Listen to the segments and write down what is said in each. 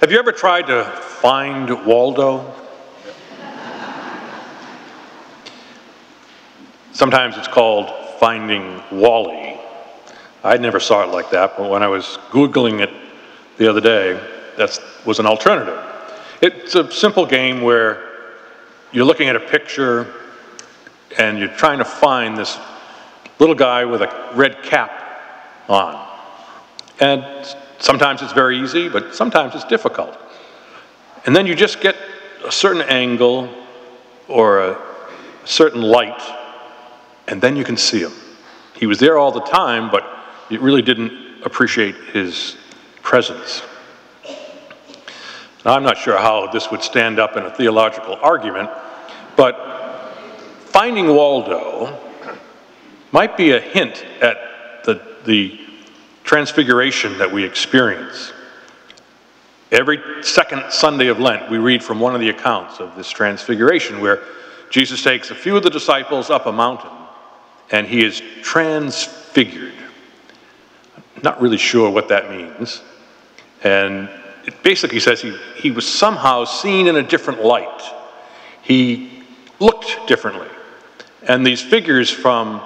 Have you ever tried to find Waldo? Sometimes it's called finding Wally. I never saw it like that, but when I was Googling it the other day, that was an alternative. It's a simple game where you're looking at a picture and you're trying to find this little guy with a red cap on. And sometimes it's very easy, but sometimes it's difficult. And then you just get a certain angle or a certain light, and then you can see him. He was there all the time, but you really didn't appreciate his presence. Now, I'm not sure how this would stand up in a theological argument, but finding Waldo might be a hint at the Transfiguration that we experience. Every second Sunday of Lent, we read from one of the accounts of this Transfiguration where Jesus takes a few of the disciples up a mountain and he is transfigured. I'm not really sure what that means. And it basically says he was somehow seen in a different light. He looked differently. And these figures from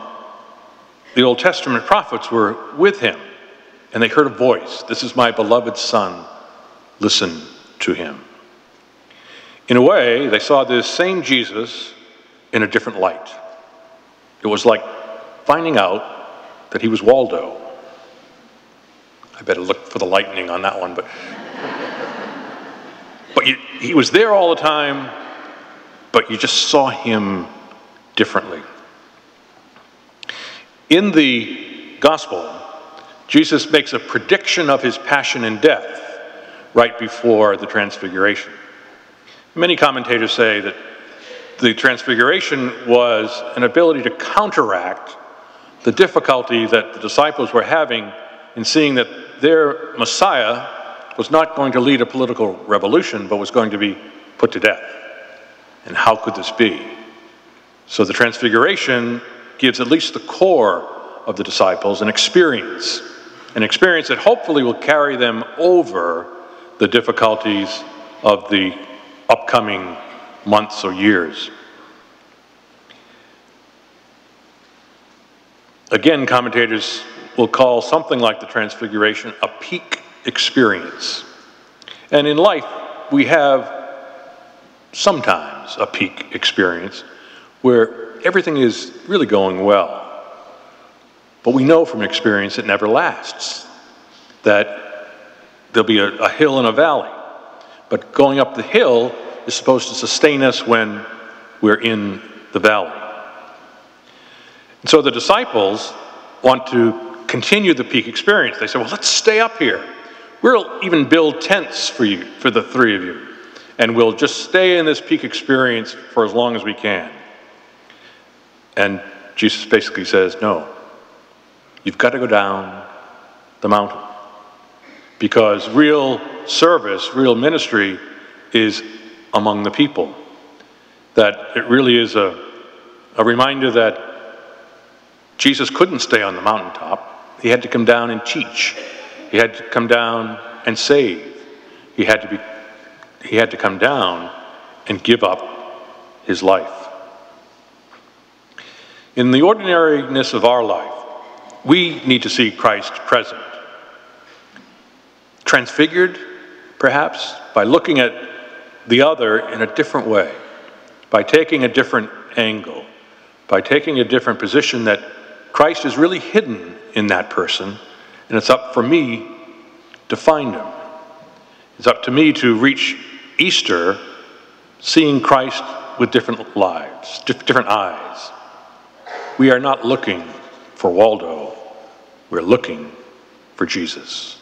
the Old Testament prophets were with him. And they heard a voice, "This is my beloved Son, listen to him." In a way, they saw this same Jesus in a different light. It was like finding out that he was Waldo. I better look for the lightning on that one, but he was there all the time, but you just saw him differently. In the gospel, Jesus makes a prediction of his passion and death right before the Transfiguration. Many commentators say that the Transfiguration was an ability to counteract the difficulty that the disciples were having in seeing that their Messiah was not going to lead a political revolution, but was going to be put to death. And how could this be? So the Transfiguration gives at least the core of the disciples an experience that hopefully will carry them over the difficulties of the upcoming months or years. Again, commentators will call something like the Transfiguration a peak experience. And in life, we have sometimes a peak experience where everything is really going well. But we know from experience it never lasts, that there'll be a hill and a valley. But going up the hill is supposed to sustain us when we're in the valley. And so the disciples want to continue the peak experience. They say, well, let's stay up here. We'll even build tents for you, for the three of you. And we'll just stay in this peak experience for as long as we can. And Jesus basically says, no, you've got to go down the mountain. Because real service, real ministry is among the people. That it really is a reminder that Jesus couldn't stay on the mountaintop. He had to come down and teach. He had to come down and save. He had to come down and give up his life. In the ordinariness of our life, we need to see Christ present. Transfigured, perhaps, by looking at the other in a different way, by taking a different angle, by taking a different position that Christ is really hidden in that person, and it's up for me to find him. It's up to me to reach Easter seeing Christ with different lives, different eyes. We are not looking for Waldo, we're looking for Jesus.